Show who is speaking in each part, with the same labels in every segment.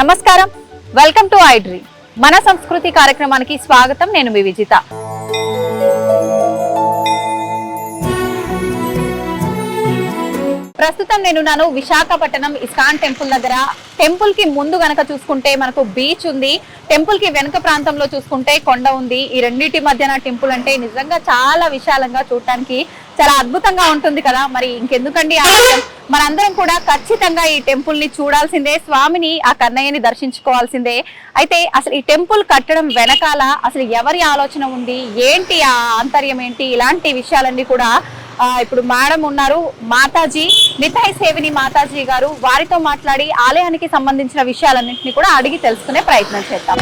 Speaker 1: నమస్కారం, welcome to iDream. మన సంస్కృతి కార్యక్రమానికి స్వాగతం. నేను మీ విజిత. ప్రస్తుతం నేనున్నాను విశాఖపట్నం ఇస్కాన్ టెంపుల్ దగ్గర. టెంపుల్ కి ముందు గనక చూసుకుంటే మనకు బీచ్ ఉంది, టెంపుల్ కి వెనుక ప్రాంతంలో చూసుకుంటే కొండ ఉంది. ఈ రెండింటి మధ్యన టెంపుల్ అంటే నిజంగా చాలా విశాలంగా చూడటానికి చాలా అద్భుతంగా ఉంటుంది కదా. మరి ఇంకెందుకండి ఆలస్యం, మనందరం కూడా ఖచ్చితంగా ఈ టెంపుల్ ని చూడాల్సిందే, స్వామిని ఆ కన్నయ్యని దర్శించుకోవాల్సిందే. అయితే అసలు ఈ టెంపుల్ కట్టడం వెనకాల అసలు ఎవరి ఆలోచన ఉంది, ఏంటి ఆ ఆంతర్యం ఏంటి, ఇలాంటి విషయాలన్నీ కూడా ఇప్పుడు మేడం ఉన్నారు, మాతాజీ నితాయ్ సేవిని మాతాజీ గారు, వారితో మాట్లాడి ఆలయానికి సంబంధించిన విషయాలన్నింటినీ కూడా అడిగి తెలుసుకునే ప్రయత్నం చేద్దాం.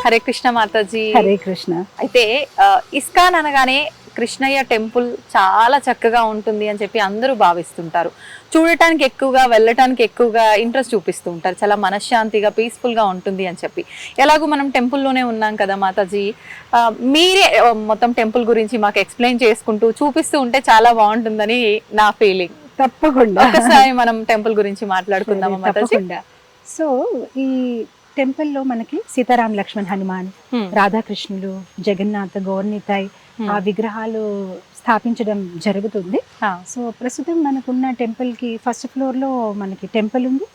Speaker 1: హరే కృష్ణ మాతాజీ.
Speaker 2: హరే కృష్ణ.
Speaker 1: అయితే ఇస్కాన్ అనగానే కృష్ణయ్య టెంపుల్ చాలా చక్కగా ఉంటుంది అని చెప్పి అందరూ భావిస్తుంటారు. చూడటానికి ఎక్కువగా, వెళ్ళటానికి ఎక్కువగా ఇంట్రెస్ట్ చూపిస్తూ ఉంటారు. చాలా మనశ్శాంతిగా, పీస్ఫుల్ గా ఉంటుంది అని చెప్పి. ఎలాగో మనం టెంపుల్లోనే ఉన్నాం కదా మాతాజీ, మీరే మొత్తం టెంపుల్ గురించి మాకు ఎక్స్ప్లెయిన్ చేసుకుంటూ చూపిస్తూ ఉంటే చాలా బాగుంటుందని నా ఫీలింగ్.
Speaker 2: తప్పకుండా
Speaker 1: ఒకసారి మనం టెంపుల్ గురించి మాట్లాడుకుందామా మాతాజీ?
Speaker 2: సో ఈ టెంపుల్లో మనకి సీతారాం, లక్ష్మణ్, హనుమాన్, రాధాకృష్ణులు, జగన్నాథ్, గౌర్నితాయ్ ఆ విగ్రహాలు స్థాపించడం జరుగుతుంది. సో ప్రస్తుతం మనకున్న టెంపుల్ కి ఫస్ట్ ఫ్లోర్ లో మనకి టెంపుల్ ఉంది.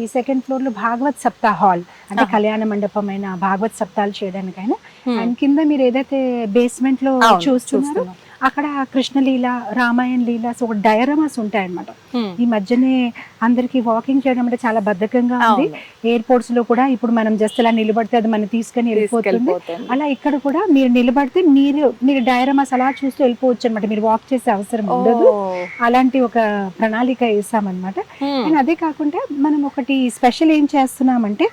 Speaker 2: ఈ సెకండ్ ఫ్లోర్ లో భాగవత్ సప్తా హాల్, అంటే కళ్యాణ మండపమైన భాగవత్ సప్తాలు చేయడానికైనా. అండ్ కింద మీరు ఏదైతే బేస్మెంట్ లో చూస్తున్నారో అక్కడ కృష్ణలీల, రామాయణ లీల, సో డయారమాస్ ఉంటాయన్నమాట. ఈ మధ్యనే అందరికి వాకింగ్ చేయడం అంటే చాలా బద్ధకంగా ఉంది. ఎయిర్పోర్ట్స్ లో కూడా ఇప్పుడు మనం జస్ట్ అలా నిలబడితే అది మనం తీసుకొని వెళ్ళిపోతుంది. అలా ఇక్కడ కూడా మీరు నిలబడితే మీరు డయారమాస్ అలా చూస్తూ వెళ్ళిపోవచ్చు అనమాట. మీరు వాక్ చేసే అవసరం ఉండదు. అలాంటి ఒక ప్రణాళిక వేసామన్నమాట. అండ్ అదే కాకుండా మనం ఒకటి స్పెషల్ ఏం చేస్తున్నామంటే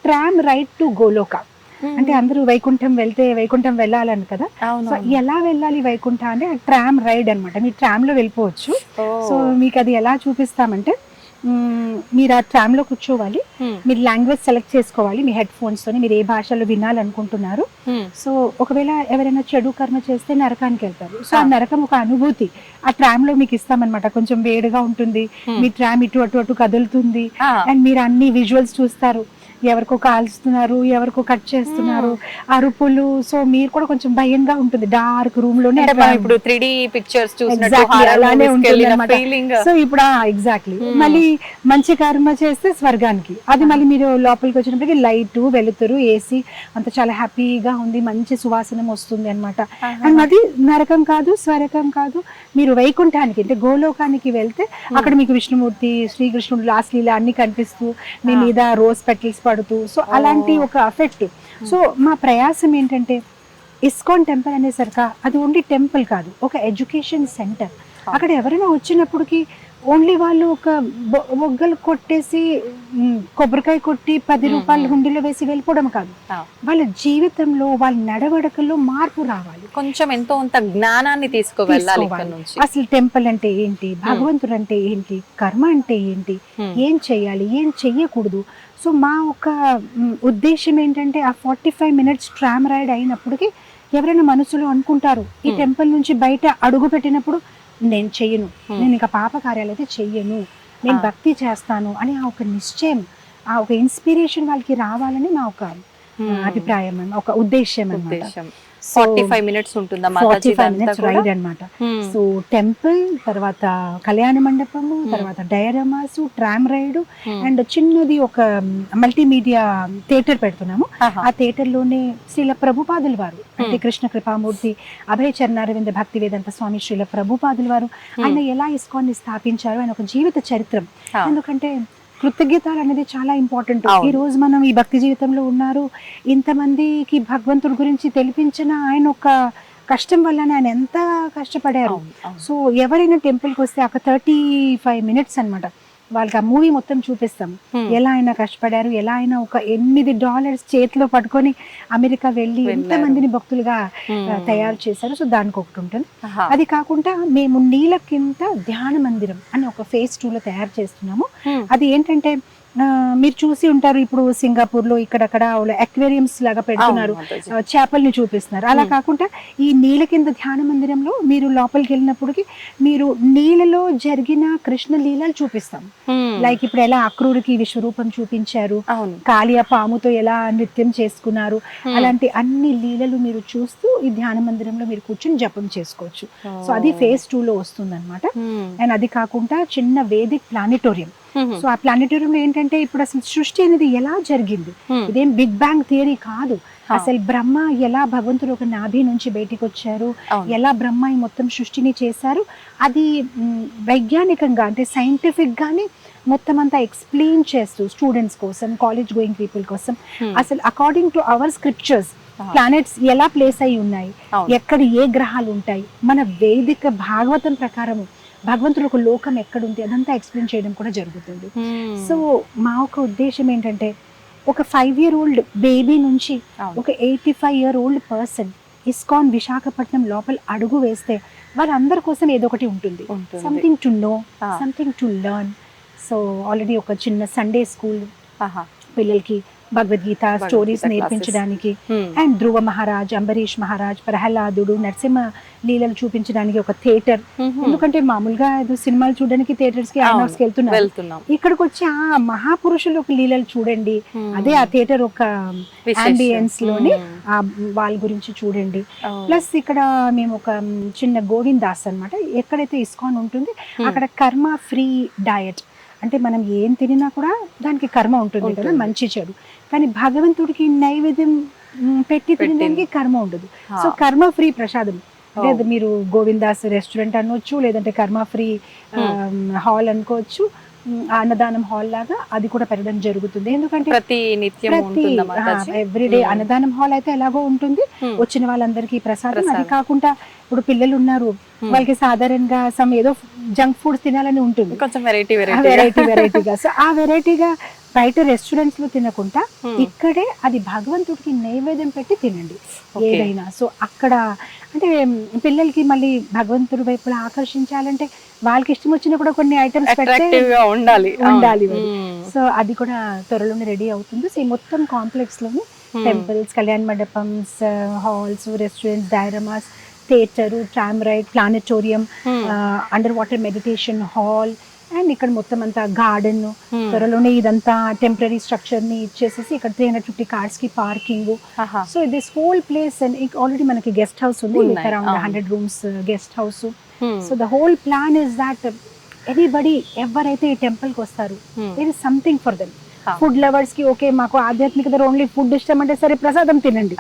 Speaker 2: ట్రామ్ రైడ్ టు గోలోక. అంటే అందరూ వైకుంఠం వెళ్తే వైకుంఠం వెళ్ళాలని కదా, సో ఎలా వెళ్ళాలి వైకుంఠ అంటే ట్రామ్ రైడ్ అనమాట. మీరు ట్రామ్ లో వెళ్ళిపోవచ్చు. సో మీకు అది ఎలా చూపిస్తామంటే, మీరు ఆ ట్రామ్ లో కూర్చోవాలి, మీరు లాంగ్వేజ్ సెలెక్ట్ చేసుకోవాలి మీ హెడ్ ఫోన్స్ తోని, మీరు ఏ భాషలో వినాలనుకుంటున్నారు. సో ఒకవేళ ఎవరైనా చెడు కర్మ చేస్తే నరకానికి వెళ్తారు. సో ఆ నరకం ఒక అనుభూతి ఆ ట్రామ్ లో మీకు ఇస్తామన్నమాట. కొంచెం వేడిగా ఉంటుంది, మీ ట్రామ్ ఇటు అటు అటు కదులుతుంది, అండ్ మీరు అన్ని విజువల్స్ చూస్తారు. ఎవరికో కాల్స్తున్నారు, ఎవరికో కట్ చేస్తున్నారు, అరుపులు. సో మీరు కూడా కొంచెం భయంగా ఉంటుంది డార్క్ రూమ్ లోనే.
Speaker 1: ఇప్పుడు 3D పిక్చర్స్
Speaker 2: అలానే ఉంటుంది అన్నమాట. సో ఇప్పుడు ఎగ్జాక్ట్లీ మళ్ళీ మంచి కర్మ చేస్తే స్వర్గానికి, అది మళ్ళీ మీరు లోపలికి వచ్చినప్పటికీ లైట్, వెలుతురు, ఏసీ అంత చాలా హ్యాపీగా ఉంది, మంచి సువాసనం వస్తుంది అనమాట. అండ్ అది నరకం కాదు, స్వర్గం కాదు, మీరు వైకుంఠానికి అంటే గోలోకానికి వెళ్తే అక్కడ మీకు విష్ణుమూర్తి, శ్రీకృష్ణుడు, లాస్లీల అన్ని కనిపిస్తూ మీ మీద రోజ్ పెటల్స్ పడుతూ, సో అలాంటి ఒక ఎఫెక్ట్. సో మా ప్రయాసం ఏంటంటే ఇస్కాన్ టెంపుల్ అనేసరికి అది ఓన్లీ టెంపుల్ కాదు, ఒక ఎడ్యుకేషన్ సెంటర్. అక్కడ ఎవరైనా వచ్చినప్పటికీ ఓన్లీ వాళ్ళు ఒక మొగ్గలు కొట్టేసి కొబ్బరికాయ కొట్టి 10 రూపాయలు హుండీలో వేసి వెళ్ళిపోవడం కాదు, వాళ్ళ జీవితంలో వాళ్ళ నడవడికల్లో మార్పు రావాలి.
Speaker 1: కొంచెం ఎంతో అంత జ్ఞానాన్ని తీసుకువెళ్ళాలి.
Speaker 2: అసలు టెంపుల్ అంటే ఏంటి, భగవంతుడు అంటే ఏంటి, కర్మ అంటే ఏంటి, ఏం చెయ్యాలి, ఏం చెయ్యకూడదు. సో మా ఒక ఉద్దేశం ఏంటంటే ఆ 45 మినిట్స్ ట్రామ్ రైడ్ అయినప్పటికీ ఎవరైనా మనసులో అనుకుంటారు, ఈ టెంపుల్ నుంచి బయట అడుగు పెట్టినప్పుడు నేను చెయ్యను, నేను ఇంకా పాప కార్యాలు అయితే చెయ్యను, నేను భక్తి చేస్తాను అని ఆ ఒక నిశ్చయం, ఆ ఒక ఇన్స్పిరేషన్ వాళ్ళకి రావాలని మా ఒక అభిప్రాయం, ఒక ఉద్దేశం అన్నమాట.
Speaker 1: 45 మినిట్స్ ఉంటుందా?
Speaker 2: 45 మినిట్స్ రైడ్ అన్నమాట. సో టెంపుల్, తర్వాత కళ్యాణ మండపము, తర్వాత డయారమాస్, ట్రామ్ రైడ్, అండ్ చిన్నది ఒక మల్టీమీడియా థియేటర్ పెడుతున్నాము. ఆ థియేటర్ లోనే శ్రీల ప్రభుపాదుల వారు, అంటే కృష్ణ కృపామూర్తి అభయ చరణారవింద భక్తి వేదాంత స్వామి శ్రీల ప్రభుపాదుల వారు, ఆయన ఎలా ఇస్కాన్ ని స్థాపించారు, ఆయన ఒక జీవిత చరిత్రం. ఎందుకంటే కృతజ్ఞతలు అనేది చాలా ఇంపార్టెంట్. ఈ రోజు మనం ఈ భక్తి జీవితంలో ఉన్నారు, ఇంతమందికి భగవంతుడి గురించి తెలిపించిన ఆయన ఒక కష్టం వల్ల ఆయన ఎంత కష్టపడారు. సో ఎవరైనా టెంపుల్కి వస్తే ఒక 35 మినిట్స్ అనమాట వాళ్ళకి ఆ మూవీ మొత్తం చూపిస్తాం. ఎలా అయినా కష్టపడారు, ఎలా అయినా ఒక $8 చేతిలో పట్టుకొని అమెరికా వెళ్ళి ఎంతమందిని భక్తులుగా తయారు చేశారు. సో దానికి ఒకటి ఉంటుంది. అది కాకుండా మేము నీళ్ళ కింద ధ్యాన మందిరం అని ఒక phase 2 లో తయారు చేస్తున్నాము. అది ఏంటంటే మీరు చూసి ఉంటారు, ఇప్పుడు సింగపూర్ లో ఇక్కడక్కడ అక్వేరియంస్ లాగా పెడుతున్నారు, చేపల్ని చూపిస్తున్నారు. అలా కాకుండా ఈ నీళ్ళ కింద ధ్యాన మందిరంలో మీరు లోపలికి వెళ్ళినప్పటికి మీరు నీళ్ళలో జరిగిన కృష్ణ లీలలు చూపిస్తాం. లైక్ ఇప్పుడు ఎలా అక్రూరుకి విశ్వరూపం చూపించారు, కాళియా పాముతో ఎలా నృత్యం చేసుకున్నారు, అలాంటి అన్ని లీలలు మీరు చూస్తూ ఈ ధ్యాన మందిరంలో మీరు కూర్చొని జపం చేసుకోవచ్చు. సో అది phase 2 లో వస్తుంది అనమాట. అండ్ అది కాకుండా చిన్న వేదిక్ ప్లానిటోరియం. సో ఆ ప్లానిటోరియం ఏంటంటే ఇప్పుడు అసలు సృష్టి అనేది ఎలా జరిగింది, ఇదేం బిగ్ బ్యాంగ్ థియరీ కాదు. అసలు బ్రహ్మ ఎలా భగవంతుడు ఒక నాభి నుంచి బయటికి వచ్చారు, ఎలా బ్రహ్మ ఈ మొత్తం సృష్టిని చేశారు, అది వైజ్ఞానికంగా అంటే సైంటిఫిక్ గానే మొత్తం అంతా ఎక్స్ప్లెయిన్ చేస్తూ స్టూడెంట్స్ కోసం, కాలేజ్ గోయింగ్ పీపుల్ కోసం అసలు according to our scriptures planets ఎలా ప్లేస్ అయి ఉన్నాయి, ఎక్కడ ఏ గ్రహాలు ఉంటాయి, మన వేదిక భాగవతం ప్రకారం భగవంతుడు ఒక లోకం ఎక్కడుంది అదంతా ఎక్స్ప్లెయిన్ చేయడం కూడా జరుగుతుంది. సో మా ఒక ఉద్దేశం ఏంటంటే ఒక 5-year-old బేబీ నుంచి ఒక 85-year-old పర్సన్ ఇస్కాన్ విశాఖపట్నం లోపల అడుగు వేస్తే వాళ్ళందరి కోసం ఏదో ఒకటి ఉంటుంది. Something to know, something to learn. So already ఒక చిన్న సండే స్కూల్ పిల్లలకి భగవద్గీత స్టోరీస్ నేర్పించడానికి, అండ్ ధ్రువ మహారాజ్, అంబరీష్ మహారాజ్, ప్రహ్లాదుడు, నరసింహ లీలలు చూపించడానికి ఒక థియేటర్. ఎందుకంటే మామూలుగా సినిమాలు చూడడానికి థియేటర్స్ కి ఐనాక్స్ కి వెళ్తున్నాం, ఇక్కడికి వచ్చి ఆ మహాపురుషులు ఒక లీలలు చూడండి, అదే ఆ థియేటర్ ఒక అంబియన్స్ లోని వాళ్ళ గురించి చూడండి. ప్లస్ ఇక్కడ మేము ఒక చిన్న గోవిందాస్ అన్నమాట, ఎక్కడైతే ఇస్కాన్ ఉంటుంది అక్కడ కర్మ ఫ్రీ డయట్, అంటే మనం ఏం తినినా కూడా దానికి కర్మ ఉంటుంది కదా, మంచి చెడు. కానీ భగవంతుడికి నైవేద్యం పెట్టి తినడానికి కర్మ ఉండదు. సో కర్మ ఫ్రీ ప్రసాదం, లేదా మీరు గోవిందాస్ రెస్టారెంట్ అనొచ్చు, లేదంటే కర్మ ఫ్రీ హాల్ అనుకోవచ్చు, అన్నదానం హాల్ లాగా అది కూడా పెట్టడం జరుగుతుంది. ఎందుకంటే ప్రతి ఎవ్రీడే అన్నదానం హాల్ అయితే ఎలాగో ఉంటుంది, వచ్చిన వాళ్ళందరికీ ప్రసాదం. అది కాకుండా ఇప్పుడు పిల్లలు ఉన్నారు, వాళ్ళకి సాధారణంగా సమ్ ఏదో జంక్ ఫుడ్ తినాలని ఉంటుంది, కొంచెం వెరైటీగా. సో ఆ వెరైటీగా బయట రెస్టారెంట్స్ లో తినకుండా ఇక్కడే అది భగవంతుడికి నైవేద్యం పెట్టి తినండి ఏదైనా. సో అక్కడ అంటే పిల్లలకి మళ్ళీ భగవంతుడి వైపు ఆకర్షించాలంటే వాళ్ళకి ఇష్టం వచ్చిన కూడా కొన్ని ఐటమ్స్ పెట్టి ఉండాలి. సో అది కూడా త్వరలోనే రెడీ అవుతుంది. సో ఈ మొత్తం కాంప్లెక్స్ లోని టెంపుల్స్, కళ్యాణ మండపమ్స్, halls, restaurants, dioramas, theatre, tram ride, planetarium, underwater meditation hall, and ఇక్కడ మొత్తం అంతా గార్డెన్. త్వరలోనే ఇదంతా టెంపరీ స్ట్రక్చర్ ని ఇచ్చేసేసి ఇక్కడ 350 కార్స్ కి parking. So this whole place already మనకి గెస్ట్ హౌస్ ఉంది, around 100 rooms guest house. So the whole plan is that anybody ఎవరైతే ఈ టెంపుల్ కి వస్తారు there is something for them. Food lovers కి ఓకే, మాకు ఆధ్యాత్మికత ఓన్లీ ఫుడ్ ఇష్టం అంటే సరే ప్రసాదం తినండి,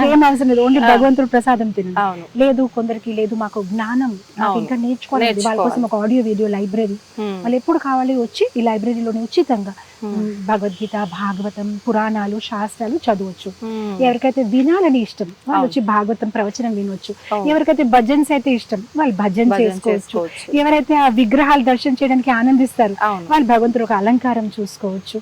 Speaker 2: ఏం అవసరం లేదు, ఓన్లీ భగవంతుడు ప్రసాదం తినండి. లేదు కొందరికి లేదు మాకు జ్ఞానం, నాకు ఇంకా నేర్చుకోవాలి, వాళ్ళ కోసం ఒక ఆడియో వీడియో లైబ్రరీ, వాళ్ళు ఎప్పుడు కావాలి వచ్చి ఈ లైబ్రరీలోనే ఉచితంగా భగవద్గీత, భాగవతం, పురాణాలు, శాస్త్రాలు చదవచ్చు. ఎవరికైతే వినాలని ఇష్టం వాళ్ళు వచ్చి భాగవతం ప్రవచనం వినొచ్చు, ఎవరికైతే భజన్స్ అయితే ఇష్టం వాళ్ళు భజన చేసుకోవచ్చు, ఎవరైతే ఆ విగ్రహాలు దర్శనం చేయడానికి ఆనందిస్తారు వాళ్ళు భగవంతుడు ఒక అలంకారం చూసుకోవచ్చు.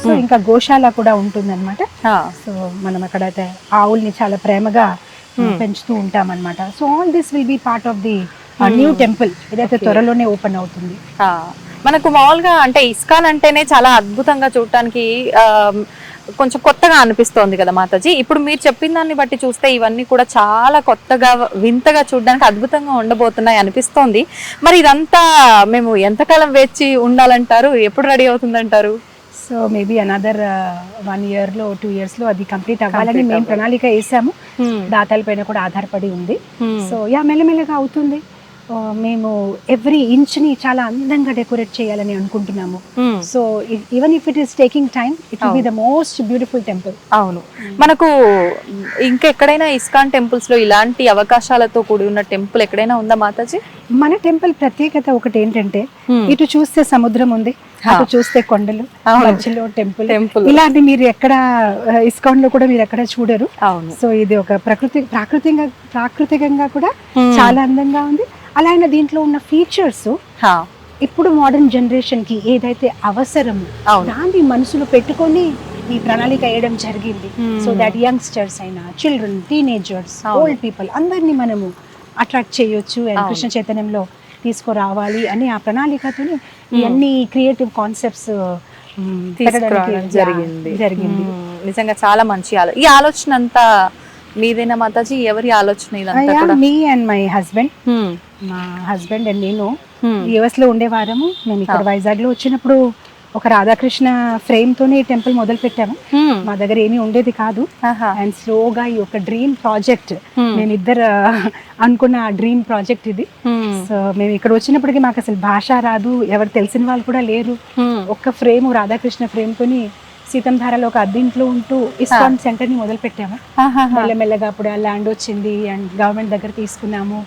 Speaker 2: సో ఇంకా గోశాల కూడా ఉంటుంది అనమాట. సో మనం అక్కడ ఆవుల్ని చాలా ప్రేమగా పెంచుతూ ఉంటాం అనమాట. So all this will be part of the new temple, ఇదైతే త్వరలోనే ఓపెన్ అవుతుంది.
Speaker 1: మనకు మామూలుగా అంటే ఇస్కాన్ అంటేనే చాలా అద్భుతంగా చూడటానికి కొంచెం కొత్తగా అనిపిస్తోంది కదా మాతాజీ. ఇప్పుడు మీరు చెప్పిన దాన్ని బట్టి చూస్తే ఇవన్నీ కూడా చాలా కొత్తగా వింతగా చూడడానికి అద్భుతంగా ఉండబోతున్నాయి అనిపిస్తోంది. మరి ఇదంతా మేము ఎంతకాలం వేచి ఉండాలంటారు, ఎప్పుడు రెడీ అవుతుందంటారు?
Speaker 2: సో మేబీ అనదర్ 1 year లో 2 years లో అది కంప్లీట్ అవ్వాలని మేము ప్రణాళిక వేసాము. దాతల పైన కూడా ఆధారపడి ఉంది. సో యా మెల్లమెల్లగా అవుతుంది. మేము ఎవ్రీ ఇంచ్ ని చాలా అందంగా డెకరేట్ చేయాలని అనుకుంటున్నాము. So even if it is taking time, it will be the most beautiful temple.
Speaker 1: అవును, మనకు ఇంకెక్కడైనా ఇస్కాన్ టెంపుల్స్ లో ఇలాంటి అవకాశాలతో కూడి ఉన్న టెంపుల్ ఎక్కడైనా ఉందా మాతాజీ?
Speaker 2: మన టెంపుల్ ప్రత్యేకత ఒకటి ఏంటంటే, ఇటు చూస్తే సముద్రం ఉంది, అటు చూస్తే కొండలు, మధ్యలో టెంపుల్. ఇలాంటి మీరు ఎక్కడ ఇస్కాన్ లో కూడా మీరు ఎక్కడ చూడరు. సో ఇది ఒక ప్రాకృతికంగా కూడా చాలా అందంగా ఉంది. అలాగే దీంట్లో ఉన్న ఫీచర్స్ ఇప్పుడు మోడర్న్ జనరేషన్ కి ఏదైతే అవసరమో దాన్ని మనసులో పెట్టుకొని ఈ ప్రణాళిక వేయడం జరిగింది. సో దట్ యంగ్స్టర్స్ అయినా, చిల్డ్రన్, టీనేజర్స్, ఓల్డ్ పీపుల్ అందరినీ మనము అట్రాక్ట్ చేయొచ్చు అండ్ కృష్ణ చైతన్యంలో తీసుకురావాలి అని ఆ ప్రణాళికతో ఇవన్నీ క్రియేటివ్ కాన్సెప్ట్స్ జరిగింది.
Speaker 1: నిజంగా చాలా మంచి ఈ ఆలోచన అంతా మీదేనా మాతాజీ? ఎవరి ఆలోచన ఇదంతా?
Speaker 2: Me and my husband. మా హస్బెండ్ అండ్ నేను యుఎస్ లో ఉండేవారము. మేము ఇక్కడ వైజాగ్ లో వచ్చినప్పుడు ఒక రాధాకృష్ణ ఫ్రేమ్ తోనే ఈ టెంపుల్ మొదలు పెట్టాము. మా దగ్గర ఏమీ ఉండేది కాదు. అండ్ స్లోగా ఈ ఒక డ్రీమ్ ప్రాజెక్ట్, మేమిద్దరు అనుకున్న ఆ డ్రీమ్ ప్రాజెక్ట్ ఇది. సో మేము ఇక్కడ వచ్చినప్పటికీ మాకు అసలు భాష రాదు, ఎవరు తెలిసిన వాళ్ళు కూడా లేరు. ఒక్క ఫ్రేమ్, రాధాకృష్ణ ఫ్రేమ్ తోని సీతంధారలో ఒక అద్దెంట్లో ఉంటూ ఇస్కాన్ సెంటర్ ని మొదలు పెట్టాము. మెల్లమెల్లగా అప్పుడు ఆ ల్యాండ్ వచ్చింది అండ్ గవర్నమెంట్ దగ్గర తీసుకున్నాము.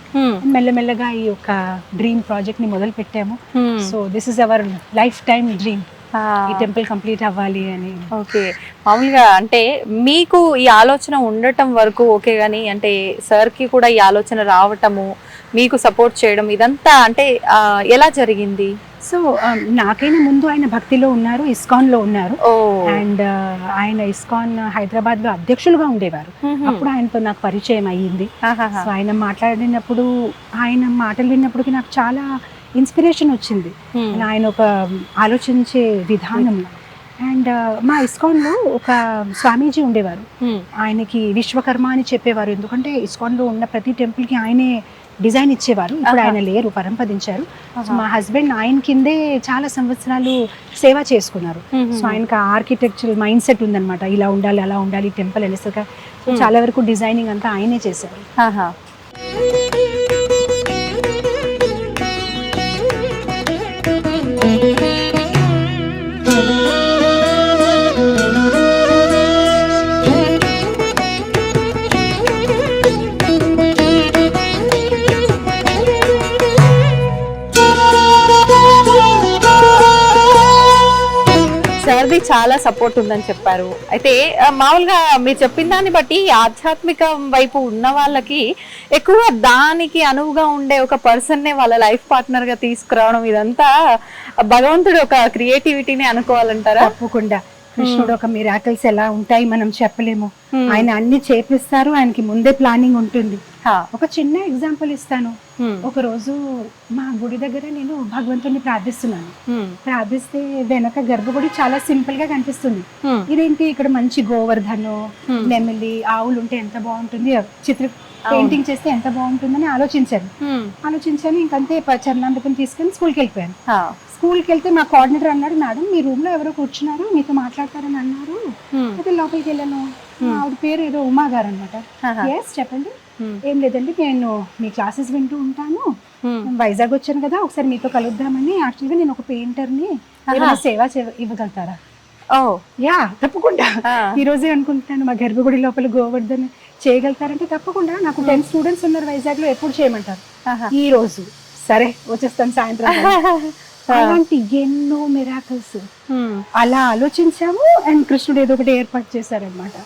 Speaker 2: మెల్లమెల్లగా ఈ యొక్క డ్రీమ్ ప్రాజెక్ట్ ని మొదలు పెట్టాము. So this is our life time dream, ఈ టెంపుల్ కంప్లీట్ అవ్వాలి అని.
Speaker 1: ఓకే, మామూలుగా అంటే మీకు ఈ ఆలోచన ఉండటం వరకు ఓకే, గానీ అంటే సార్ కి కూడా ఈ ఆలోచన రావటము, మీకు సపోర్ట్ చేయడం ఇదంతా అంటే ఎలా జరిగింది?
Speaker 2: సో నాకైనా ముందు ఆయన భక్తిలో ఉన్నారు, ఇస్కాన్ లో ఉన్నారు. అండ్ ఆయన ఇస్కాన్ హైదరాబాద్ లో అధ్యక్షులుగా ఉండేవారు. అప్పుడు ఆయనతో నాకు పరిచయం అయ్యింది. సో ఆయన మాట్లాడినప్పుడు, ఆయన మాటలు విన్నప్పటికీ నాకు చాలా ఇన్స్పిరేషన్ వచ్చింది. ఆయన ఒక ఆలోచించే విధానం. అండ్ మా ఇస్కాన్ లో ఒక స్వామీజీ ఉండేవారు. ఆయనకి విశ్వకర్మ అని చెప్పేవారు, ఎందుకంటే ఇస్కాన్ లో ఉన్న ప్రతి టెంపుల్ కి ఆయనే డిజైన్ ఇచ్చేవారు. ఇప్పుడు ఆయన లేరు, పరంపదించారు. సో మా హస్బెండ్ ఆయన కిందే చాలా సంవత్సరాలు సేవ చేసుకున్నారు. సో ఆయనకు ఆర్కిటెక్చరల్ మైండ్ సెట్ ఉందన్నమాట, ఇలా ఉండాలి, అలా ఉండాలి టెంపుల్ అనేసరిగా. సో చాలా వరకు డిజైనింగ్ అంతా ఆయనే చేశారు.
Speaker 1: సార్ది చాలా సపోర్ట్ ఉందని చెప్పారు. అయితే మామూలుగా మీరు చెప్పిన దాన్ని బట్టి ఆధ్యాత్మిక వైపు ఉన్న వాళ్ళకి ఎక్కువ దానికి అనువుగా ఉండే ఒక పర్సన్ నే వాళ్ళ లైఫ్ పార్ట్నర్ గా తీసుకురావడం, ఇదంతా భగవంతుడు ఒక క్రియేటివిటీని అనుకోవాలంటారా?
Speaker 2: తప్పకుండా. కృష్ణుడు ఒక మిరాకిల్స్ ఎలా ఉంటాయి మనం చెప్పలేము. ఆయన అన్ని చేపిస్తారు, ఆయనకి ముందే ప్లానింగ్ ఉంటుంది. ఒక చిన్న ఎగ్జాంపుల్ ఇస్తాను. ఒక రోజు మా గుడి దగ్గర నేను భగవంతుడిని ప్రార్థిస్తున్నాను. ప్రార్థిస్తే వెనక గర్భగుడి చాలా సింపుల్ గా కనిపిస్తుంది. ఇదేంటి ఇక్కడ మంచి గోవర్ధను, నెమలి, ఆవులు ఉంటే ఎంత బాగుంటుంది, పెయింటింగ్ చేస్తే ఎంత బాగుంటుందని ఆలోచించాను. ఇంకంతే చరణామృతం తీసుకొని స్కూల్కి వెళ్ళిపోయాను. స్కూల్కి వెళ్తే మా కోఆర్డినేటర్ అన్నాడు, మేడం మీ రూమ్ లో ఎవరో కూర్చున్నారు, మీతో మాట్లాడతారని అన్నారు. అయితే లోపలికి వెళ్ళాను. ఆవిడ పేరు ఏదో ఉమా గారు అనమాట. ఎస్ చెప్పండి. ఏం లేదండి, నేను మీ క్లాసెస్ వింటూ ఉంటాను, వైజాగ్ వచ్చాను కదా, ఒకసారి మీతో కలుద్దామని. యాక్చువల్గా నేను ఒక పెయింటర్ని, సేవ ఇవ్వగలుగుతారా? యా తప్పకుండా, ఈ రోజే అనుకుంటున్నాను మా గర్భగుడి లోపల గోవర్ధన్ చేయగలుగుతారంటే తప్పకుండా. నాకు 10 స్టూడెంట్స్ ఉన్నారు వైజాగ్ లో, ఎప్పుడు చేయమంటారు? ఈ రోజు. సరే వచ్చేస్తాను సాయంత్రం. అలాంటి ఎన్నో మిరాకిల్స్ అలా ఆలోచించాము. అండ్ కృష్ణుడు ఏదో ఒకటి ఏర్పాటు చేశారనమాట.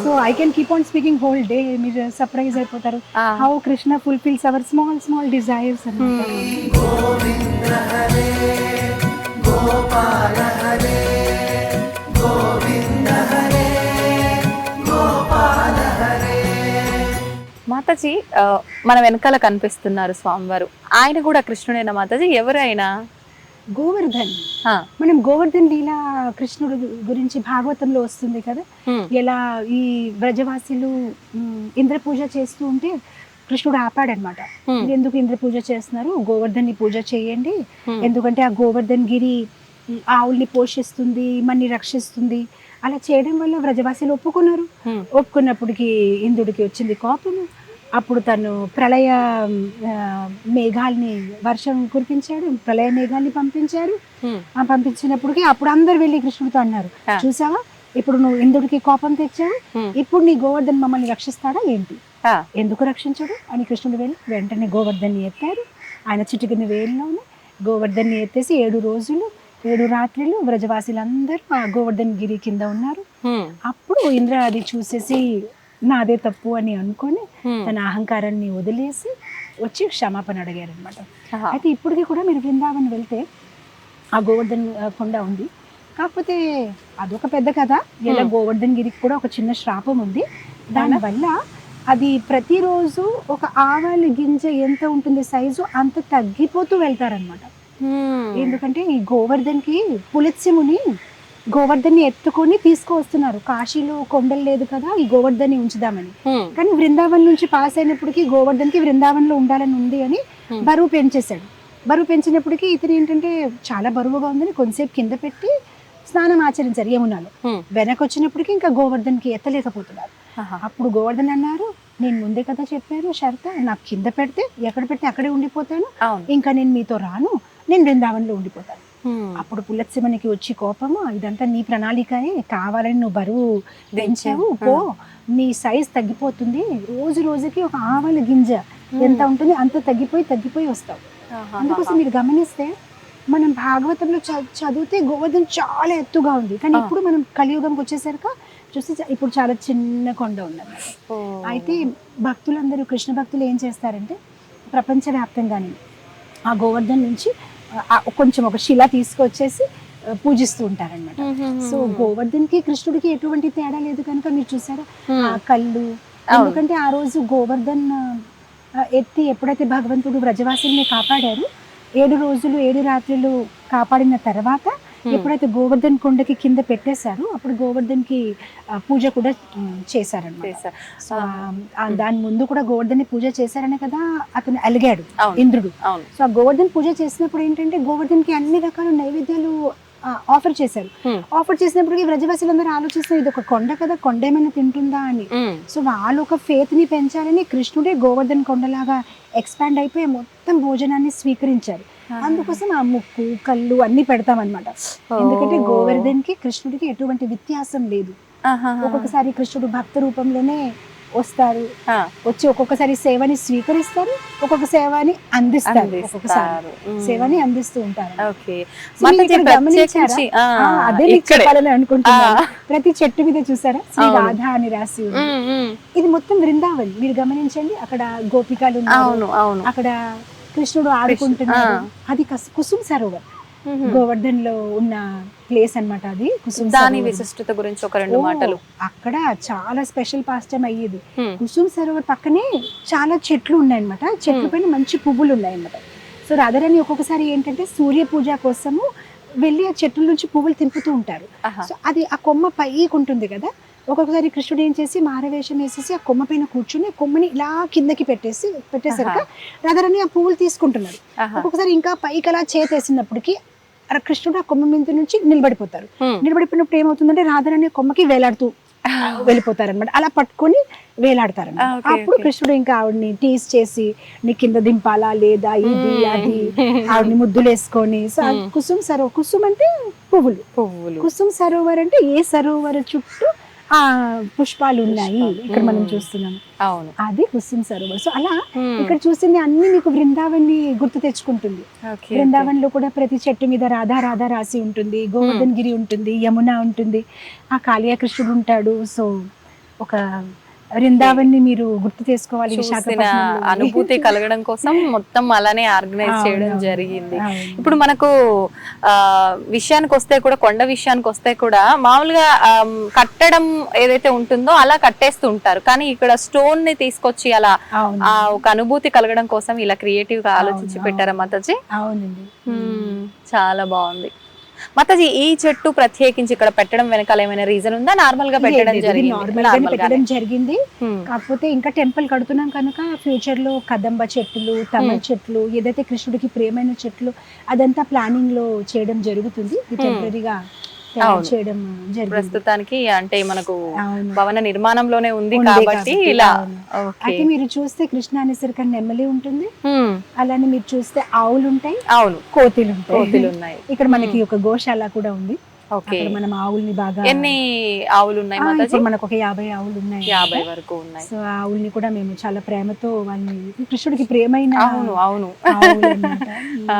Speaker 2: So I can keep on speaking whole day, మీరు సర్ప్రైజ్ అయిపోతారు how Krishna fulfils hour small small desires అన్నమాట.
Speaker 1: మాతాజీ మన వెనకాల కనిపిస్తున్నారు స్వామివారు, ఆయన కూడా కృష్ణుడేనా మాతాజీ? ఎవరైనా
Speaker 2: గోవర్ధన్. మనం గోవర్ధన్ లీలా కృష్ణుడు గురించి భాగవతంలో వస్తుంది కదా, ఎలా ఈ వ్రజవాసులు ఇంద్ర పూజ చేస్తూ ఉంటే కృష్ణుడు ఆపాడనమాట. మీరు ఎందుకు ఇంద్ర పూజ చేస్తున్నారు, గోవర్ధన్ ని పూజ చేయండి, ఎందుకంటే ఆ గోవర్ధన్ గిరి ఆవుల్ని పోషిస్తుంది, మన్ని రక్షిస్తుంది. అలా చేయడం వల్ల వ్రజవాసులు ఒప్పుకున్నారు. ఒప్పుకున్నప్పటికి ఇంద్రుడికి వచ్చింది కోపము. అప్పుడు తను ప్రళయ ఆ, మేఘాల్ని వర్షం కురిపించాడు, ప్రళయ మేఘాల్ని పంపించారు. పంపించినప్పటికీ అప్పుడు అందరు వెళ్ళి కృష్ణుడితో అన్నారు, చూసావా ఇప్పుడు నువ్వు ఇంద్రుడికి కోపం తెచ్చావు, ఇప్పుడు నీ గోవర్ధన్ మమ్మల్ని రక్షిస్తాడా ఏంటి, ఎందుకు రక్షించడు అని కృష్ణుడు వెళ్ళి వెంటనే గోవర్ధన్ని ఎత్తారు. ఆయన చిటికిన వేలులోనే గోవర్ధన్ని ఎత్తేసి 7 రోజులు 7 రాత్రులు వ్రజవాసులందరూ ఆ గోవర్ధన్ గిరి కింద ఉన్నారు. అప్పుడు ఇంద్ర అది చూసేసి నాదే తప్పు అని అనుకొని తన అహంకారాన్ని వదిలేసి వచ్చి క్షమాపణ అడిగారు అనమాట. అయితే ఇప్పటికీ కూడా మీరు బృందావన్ వెళ్తే ఆ గోవర్ధన్ కొండ ఉంది. కాకపోతే అదొక పెద్ద కథ. ఇలా గోవర్ధన్ గిరికి కూడా ఒక చిన్న శ్రాపం ఉంది. దానివల్ల అది ప్రతిరోజు ఒక ఆవాల గింజ ఎంత ఉంటుంది సైజు అంత తగ్గిపోతూ వెళ్తారనమాట. ఎందుకంటే ఈ గోవర్ధన్ కి పులిత్స్యముని గోవర్ధన్ని ఎత్తుకొని తీసుకువస్తున్నారు. కాశీలో కొండలు లేదు కదా, ఈ గోవర్ధన్ని ఉంచుదామని. కానీ బృందావన్ నుంచి పాస్ అయినప్పటికీ గోవర్ధన్ కి బృందావన్ లో ఉండాలని ఉంది అని బరువు పెంచేశాడు. బరువు పెంచినప్పటికీ ఇతను ఏంటంటే చాలా బరువుగా ఉందని కొంతసేపు కింద పెట్టి స్నానం ఆచరించారు యమునాలో. వెనక్కి వచ్చినప్పటికీ ఇంకా గోవర్ధన్ కి ఎత్తలేకపోతున్నారు. అప్పుడు గోవర్ధన్ అన్నారు, నేను ముందే కదా చెప్పాను షరత, నాకు కింద పెడితే ఎక్కడ పెడితే అక్కడే ఉండిపోతాను, ఇంకా నేను మీతో రాను, నేను బృందావన్లో ఉండిపోతాను. అప్పుడు పులత్స్యమునికి వచ్చి కోపము, ఇదంతా నీ ప్రణాళికనే, కావాలని నువ్వు బరువు పెంచావు, పో నీ సైజ్ తగ్గిపోతుంది, రోజు రోజుకి ఒక ఆవాల గింజ ఎంత ఉంటుంది అంత తగ్గిపోయి వస్తావు. అందుకోసం మీరు గమనిస్తే మనం భాగవతంలో చదివితే గోవర్ధన్ చాలా ఎత్తుగా ఉంది, కానీ ఇప్పుడు మనం కలియుగంకి వచ్చేసరికి చూసి ఇప్పుడు చాలా చిన్న కొండ ఉన్నది. అయితే భక్తులందరూ కృష్ణ భక్తులు ఏం చేస్తారంటే ప్రపంచవ్యాప్తంగానే ఆ గోవర్ధన్ నుంచి కొంచెం ఒక శిల తీసుకొచ్చేసి పూజిస్తూ ఉంటారనమాట. సో గోవర్ధన్ కి కృష్ణుడికి ఎటువంటి తేడా లేదు కనుక మీరు చూసారా ఆ కళ్ళు. ఎందుకంటే ఆ రోజు గోవర్ధన్ ఎత్తి ఎప్పుడైతే భగవంతుడు వ్రజవాసుల్ని కాపాడారు, 7 రోజులు 7 రాత్రులు కాపాడిన తర్వాత ఎప్పుడైతే గోవర్ధన్ కొండకి కింద పెట్టేశారో అప్పుడు గోవర్ధన్ కి పూజ కూడా చేశారన్నమాట. సో దాని ముందు కూడా గోవర్ధన్ పూజ చేశారనే కదా అతను అలిగాడు ఇంద్రుడు. సో ఆ గోవర్ధన్ పూజ చేసినప్పుడు ఏంటంటే గోవర్ధన్ కి అన్ని రకాల నైవేద్యాలు ఆఫర్ చేశారు. ఆఫర్ చేసినప్పటికీ వ్రజవాసులందరూ ఆలోచిస్తారు ఇది ఒక కొండ కదా, కొండ ఏమైనా తింటుందా అని. సో వాళ్ళు ఒక ఫేత్ ని పెంచాలని కృష్ణుడే గోవర్ధన్ కొండలాగా ఎక్స్పాండ్ అయిపోయి మొత్తం భోజనాన్ని స్వీకరించారు. అందుకోసం ఆ ముక్కు కళ్ళు అన్ని పెడతామన్నమాట. ఎందుకంటే గోవర్ధన్ కి కృష్ణుడికి ఎటువంటి వ్యత్యాసం లేదు. ఒక్కొక్కసారి కృష్ణుడు భక్త రూపంలోనే వస్తారు, వచ్చి ఒక్కొక్కసారి సేవని స్వీకరిస్తారు, ఒక్కొక్క సేవని అందిస్తారు, ఒక్కొక్కసారి సేవని అందిస్తూ ఉంటారు. గమనించారా? అదే మీకు చెప్పాలని అనుకుంటున్నాను. ప్రతి చెట్టు మీద చూసారా శ్రీ రాధా అని రాసి ఉంది. ఇది మొత్తం బృందావన్. మీరు గమనించండి, అక్కడ గోపికలు ఉన్నారు, అక్కడ కృష్ణుడు ఆడుకుంటున్నాడు. అది కుసుమ్ సరోవర్ గోవర్ధన్ లో ఉన్న ప్లేస్ అన్నమాట. అది కుసుమ్
Speaker 1: దాని విశిష్టత గురించి ఒక 2 మాటలు.
Speaker 2: అక్కడ చాలా స్పెషల్ పాస్టమ్ అయ్యేది. కుసుమ్ సరోవర్ పక్కనే చాలా చెట్లు ఉన్నాయన్నమాట. చెట్ల పైన మంచి పువ్వులు ఉన్నాయన్నమాట. సో రాధారాణి ఒక్కొక్కసారి ఏంటంటే సూర్య పూజ కోసము వెళ్ళి ఆ చెట్ల నుంచి పువ్వులు తింపుతూ ఉంటారు. సో అది ఆ కొమ్మ పైకి ఉంటుంది కదా, ఒక్కొక్కసారి కృష్ణుడు ఏం చేసి మారవేషం వేసేసి ఆ కొమ్మ పైన కూర్చుని కొమ్మని ఇలా కిందకి పెట్టేసరికి రాధారాణి ఆ పువ్వులు తీసుకుంటున్నారు. ఒక్కొక్కసారి ఇంకా పైకి అలా చేతేసినప్పటికీ కృష్ణుడు ఆ కొమ్మ మీద నుంచి నిలబడిపోతారు. నిలబడిపోయినప్పుడు ఏమవుతుందంటే రాధారాణి కొమ్మకి వేలాడుతూ వెళ్ళిపోతారు అనమాట. అలా పట్టుకొని వేలాడతారు. అప్పుడు కృష్ణుడు ఇంకా ఆవిడని టీస్ చేసి నీ కింద దింపాలా లేదా ఇది అది ఆవిడని ముద్దులు వేసుకొని. సో కుసుమ్ సరోవర్, కుసుమ్ అంటే పువ్వులు, కుసుమ్ సరోవర్ అంటే ఏ సరోవర్ చుట్టూ ఆ పుష్పాలు ఉన్నాయి ఇక్కడ మనం చూస్తున్నాం.
Speaker 1: అవును,
Speaker 2: అది కుసుమ్ సరోవర్. సో అలా ఇక్కడ చూసింది అన్ని మీకు బృందావన్ ని గుర్తు తెచ్చుకుంటుంది. బృందావన్ లో కూడా ప్రతి చెట్టు మీద రాధా రాధా రాసి ఉంటుంది, గోవర్ధన్ గిరి ఉంటుంది, యమున ఉంటుంది, ఆ కాళియా కృష్ణుడు ఉంటాడు. సో ఒక బృందావన్ ని మీరు గుర్తు చేసుకోవాలి.
Speaker 1: అనుభూతి కలగడం కోసం మొత్తం అలానే ఆర్గనైజ్ చేయడం జరిగింది. ఇప్పుడు మనకు విషయానికి వస్తే కూడా, కొండ విషయానికి వస్తే కూడా మామూలుగా కట్టడం ఏదైతే ఉంటుందో అలా కట్టేస్తూ ఉంటారు, కానీ ఇక్కడ స్టోన్ ని తీసుకొచ్చి అలా ఒక అనుభూతి కలగడం కోసం ఇలా క్రియేటివ్ గా ఆలోచించి పెట్టారా మాతాజీ?
Speaker 2: అవునండి,
Speaker 1: చాలా బాగుంది. మాతాజీ ఈ చెట్టు ప్రత్యేకించి ఇక్కడ పెట్టడం వెనకాల ఏమైనా రీజన్ ఉందా? నార్మల్ గా పెట్టడం
Speaker 2: జరిగింది. కాకపోతే ఇంకా టెంపుల్ కడుతున్నాం కనుక ఫ్యూచర్ లో కదంబ చెట్లు, తమల్ చెట్లు, ఏదైతే కృష్ణుడికి ప్రియమైన చెట్లు అదంతా ప్లానింగ్ లో చేయడం జరుగుతుంది. టెంపరీగా తయారు
Speaker 1: అవును.
Speaker 2: చేయడం జరిగింది.
Speaker 1: ప్రస్తుతానికి అంటే మనకు
Speaker 2: అవును.
Speaker 1: భవన నిర్మాణంలోనే ఉంది
Speaker 2: ఉంది
Speaker 1: కాబట్టి
Speaker 2: కాబట్టి,
Speaker 1: ఇలా
Speaker 2: అవును.
Speaker 1: ఓకే.
Speaker 2: అయితే మీరు చూస్తే కృష్ణా అనేసరికి నెమలి ఉంటుంది, అలానే మీరు చూస్తే ఆవులు ఉంటాయి,
Speaker 1: అవును,
Speaker 2: కోతులు ఉంటాయి.
Speaker 1: కోతులు ఉన్నాయి.
Speaker 2: ఇక్కడ మనకి ఒక గోశాల కూడా ఉంది.
Speaker 1: ఓకే.
Speaker 2: అక్కడ మనం ఆవుల్ని బాగా
Speaker 1: ఎన్ని ఆవులు ఉన్నాయి మాతాజీ?
Speaker 2: ఇప్పుడు మనకు ఒక 50 ఆవులు ఉన్నాయి.
Speaker 1: 50 వరకు ఉన్నాయి.
Speaker 2: సో ఆ ఆవుల్ని కూడా మేము చాలా ప్రేమతో వాళ్ళని, కృష్ణుడికి ప్రేమైన
Speaker 1: అవును అవును.
Speaker 2: ఆవులు అన్నమాట.
Speaker 1: ఆ,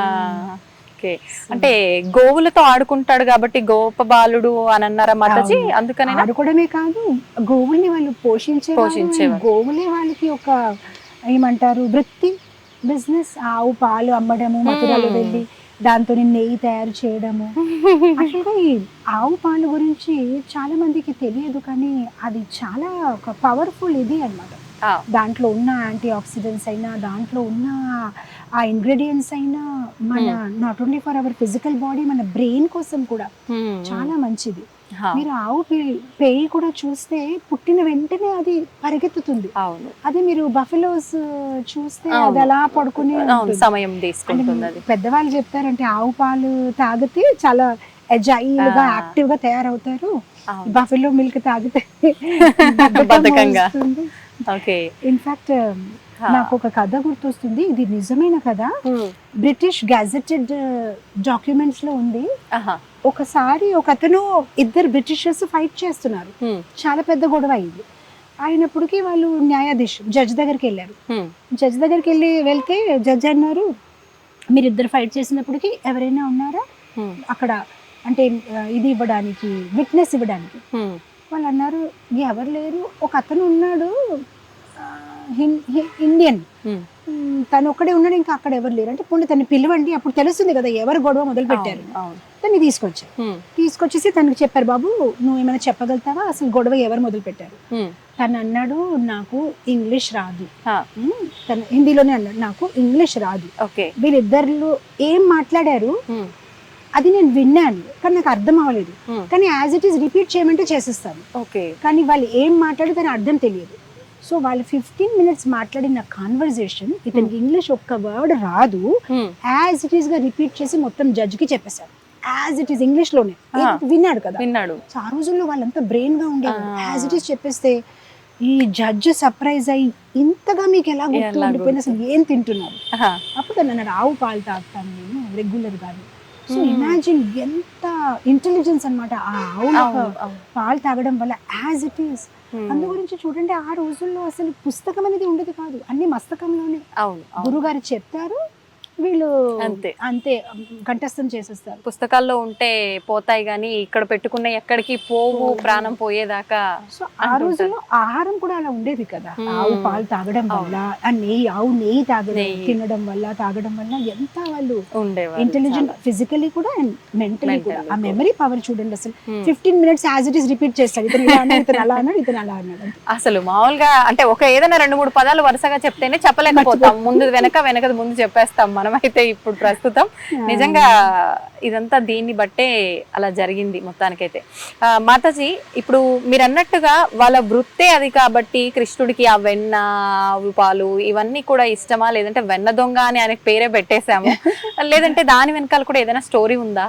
Speaker 1: ఓకే. అంటే గోవులతో ఆడుకుంటాడు కాబట్టి గోపబాలుడు అని అన్నారా మాతాజీ? అందుకనే
Speaker 2: ఆడుకోవడమే కాదు, గోవుల్ని వాళ్ళు పోషించేవారు. గోవులే వాళ్ళకి ఒక ఏమంటారు వృత్తి, బిజినెస్. ఆవు పాలు అమ్మడము, మథురలో వెళ్ళి దాంతో నెయ్యి తయారు చేయడము. అసలు ఈ ఆవు పాలు గురించి చాలా మందికి తెలియదు, కానీ అది చాలా ఒక పవర్ఫుల్ ఇది అన్నమాట. దాంట్లో ఉన్న యాంటీ ఆక్సిడెంట్స్ అయినా, దాంట్లో ఉన్న ఆ ఇంగ్రీడియంట్స్ అయినా మన not only for hour physical body, మన బ్రెయిన్ కోసం కూడా చాలా మంచిది. మీరు ఆవు పేయి కూడా చూస్తే పుట్టిన వెంటనే అది పరిగెత్తుతుంది. అదే మీరు బఫెలోస్ చూస్తే అది అలా పడుకుని
Speaker 1: సమయం తీసుకుంటుంది.
Speaker 2: పెద్దవాళ్ళు చెప్తారంటే ఆవు పాలు తాగితే చాలా ఎజైల్ గా, యాక్టివ్ గా తయారవుతారు. బఫెలో మిల్క్ తాగితే బద్ధకంగా. ఇన్ఫాక్ట్ నాకు ఒక కథ గుర్తొస్తుంది, ఇది నిజమైన కథ. బ్రిటిష్ గెజెటెడ్ డాక్యుమెంట్స్ లో ఉంది. ఒకసారి ఒక అతను, ఇద్దరు బ్రిటిషర్స్ ఫైట్ చేస్తున్నారు, చాలా పెద్ద గొడవ అయింది. అయినప్పటికీ వాళ్ళు న్యాయాధీశు జడ్జ్ దగ్గరికి వెళ్ళారు. జడ్జ్ దగ్గరికి వెళ్తే జడ్జ్ అన్నారు, మీరిద్దరు ఫైట్ చేసినప్పటికీ ఎవరైనా ఉన్నారా అక్కడ, అంటే ఇది ఇవ్వడానికి, విట్నెస్ ఇవ్వడానికి? వాళ్ళు అన్నారు, ఎవరు లేరు. ఒక అతను ఉన్నాడు, ఇండియన్, తను ఒక్కడే ఉన్నాడు, ఇంకా అక్కడ ఎవరు లేరు. అంటే పోనీ తను పిలవండి, అప్పుడు తెలుస్తుంది కదా ఎవరు గొడవ మొదలు పెట్టారు. తను తీసుకొచ్చేసి తనకు చెప్పారు, బాబు నువ్వు ఏమైనా చెప్పగలుగుతావా, అసలు గొడవ ఎవరు మొదలు పెట్టారు? తను అన్నాడు, నాకు ఇంగ్లీష్ రాదు. తను హిందీలోనే అన్నాడు, నాకు ఇంగ్లీష్ రాదు. వీళ్ళిద్దరు ఏం మాట్లాడారు అది నేను విన్నాను, కానీ నాకు అర్థం అవ్వలేదు. కానీ యాజ్ ఇట్ ఈస్ రిపీట్ చేయమంటే చేసేస్తాను, కానీ వాళ్ళు ఏం మాట్లాడి దాని అర్థం తెలియదు. సో వాళ్ళు 15 minutes మాట్లాడిన కాన్వర్సేషన్, ఇతనికి ఇంగ్లీష్ ఒక్క వర్డ్ రాదు, యాజ్ ఇట్ ఈస్ గా రిపీట్ చేసి మొత్తం జడ్జ్ కి చెప్పేశారు. యాజ్ ఇట్ ఈస్ ఇంగ్లీష్ లోనే విన్నాడు కదా. ఆ రోజుల్లో వాళ్ళంతా బ్రెయిన్ గా ఉండేవారు. యాజ్ ఇట్ ఈస్ చెప్పేస్తే ఈ జడ్జ్ సర్ప్రైజ్ అయ్యి, ఇంతగా మీకు ఎలా గుర్తు ఉండిపోయింది, అసలు ఏం తింటున్నారు? అప్పుడు తను అన్నాడు, ఆవు పాలు తాగుతాను నేను రెగ్యులర్ గా. సో ఇమాజిన్ ఎంత ఇంటెలిజెన్స్ అన్నమాట ఆ ఆవు పాలు తాగడం వల్ల, యాజ్ ఇట్ ఈస్. అందు గురించి చూడండి, ఆ రోజుల్లో అసలు పుస్తకం అనేది ఉండేది కాదు, అన్ని మస్తకంలోనే. గురుగారు చెప్తారు, వీళ్ళు అంతే కంఠస్థం చేసేస్తారు.
Speaker 1: పుస్తకాల్లో ఉంటే పోతాయి గానీ ఇక్కడ పెట్టుకున్న ఎక్కడికి పోవు, ప్రాణం పోయేదాకా.
Speaker 2: సో ఆ రోజుల్లో ఆహారం కూడా అలా ఉండేది కదా. ఆవు పాలు తాగడం వల్ల, ఆవు నెయ్యి తినడం వల్ల, తాగడం వల్ల ఎంత వాళ్ళు ఇంటెలిజెంట్, ఫిజికలీ కూడా అండ్ మెంటలీ కూడా. ఆ మెమరీ పవర్ చూడండి, అసలు 15 minutes as it is repeat చేస్తాడు. ఇతను ఇలా అన్నాడు, ఇతను అలా అన్నాడు, ఇతను అలా అన్నాడు.
Speaker 1: అసలు మామూలుగా అంటే ఒక ఏదైనా 2-3 పదాలు వరుసగా చెప్తేనే చెప్పలేకపోతాం, ముందు వెనక ముందు చెప్పేస్తాం మనం. అయితే ఇప్పుడు ప్రస్తుతం నిజంగా ఇదంతా దీన్ని బట్టే అలా జరిగింది మొత్తానికైతే. మాతాజీ, ఇప్పుడు మీరు అన్నట్టుగా వాళ్ళ వృత్తే అది కాబట్టి కృష్ణుడికి ఆ వెన్న, ఆవు పాలు ఇవన్నీ కూడా ఇష్టమా, లేదంటే వెన్న దొంగ అని ఆయనకు పేరే పెట్టేశాము, లేదంటే దాని వెనకాల కూడా ఏదైనా స్టోరీ ఉందా?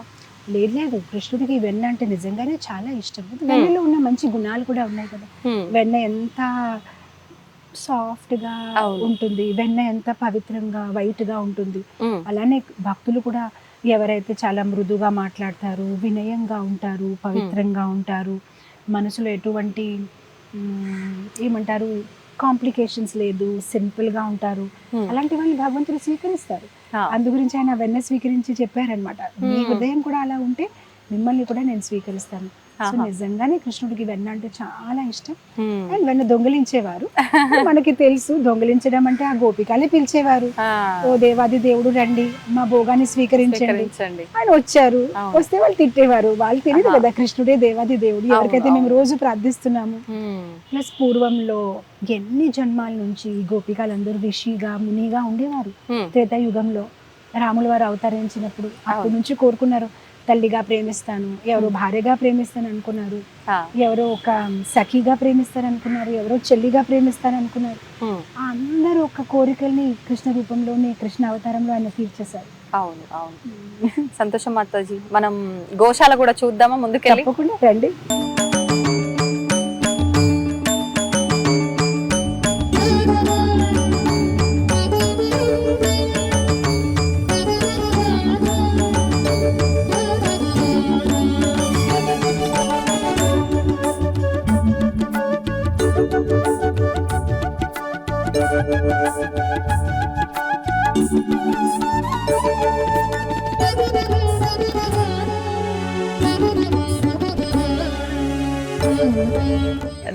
Speaker 2: లేదు, కృష్ణుడికి వెన్న అంటే నిజంగానే చాలా ఇష్టం. వెన్నలో ఉన్న మంచి గుణాలు కూడా ఉన్నాయి కదా. వెన్న ఎంత సాఫ్ట్ గా ఉంటుంది, వెన్న ఎంత పవిత్రంగా వైట్ గా ఉంటుంది. అలానే భక్తులు కూడా ఎవరైతే చాలా మృదుగా మాట్లాడతారు, వినయంగా ఉంటారు, పవిత్రంగా ఉంటారు, మనసులో ఎటువంటి ఏమంటారు కాంప్లికేషన్స్ లేదు, సింపుల్ గా ఉంటారు, అలాంటి వాళ్ళు భగవంతుడు స్వీకరిస్తారు. అందు గురించి ఆయన వెన్న స్వీకరించి చెప్పారనమాట, మీ హృదయం కూడా అలా ఉంటే మిమ్మల్ని కూడా నేను స్వీకరిస్తాను. సో నిజంగానే కృష్ణుడికి వెన్న అంటే చాలా ఇష్టం. అండ్ వెన్న దొంగిలించేవారు, మనకి తెలుసు దొంగిలించడం అంటే ఆ గోపికలే పిలిచేవారు, ఓ దేవాది దేవుడు రండి మా భోగాన్ని స్వీకరించండి. ఆయన వచ్చారు, వస్తే వాళ్ళు తిట్టేవారు, వాళ్ళు తెలియదు కదా కృష్ణుడే దేవాది దేవుడు, ఎవరికైతే మేము రోజు ప్రార్థిస్తున్నాము. ప్లస్ పూర్వంలో ఎన్ని జన్మాల నుంచి గోపికలందరూ ఋషిగా మునిగా ఉండేవారు. త్రేతాయుగంలో రాముల వారు అవతరించినప్పుడు అప్పటి నుంచి కోరుకున్నారు, తల్లిగా ప్రేమిస్తాను, ఎవరో భార్యగా ప్రేమిస్తాను అనుకున్నారు, ఎవరో ఒక సఖిగా ప్రేమిస్తాను అనుకున్నారు, ఎవరో చెల్లిగా ప్రేమిస్తాను అనుకున్నారు. అందరూ ఒక కోరికల్ని కృష్ణ రూపంలోనే, కృష్ణ అవతారంలో ఆయన తీర్చేశారు.
Speaker 1: అవును అవును. సంతోషం మాతాజీ. మనం గోశాల కూడా చూద్దామా ముందుకెళ్ళి?
Speaker 2: తప్పకుండా రండి.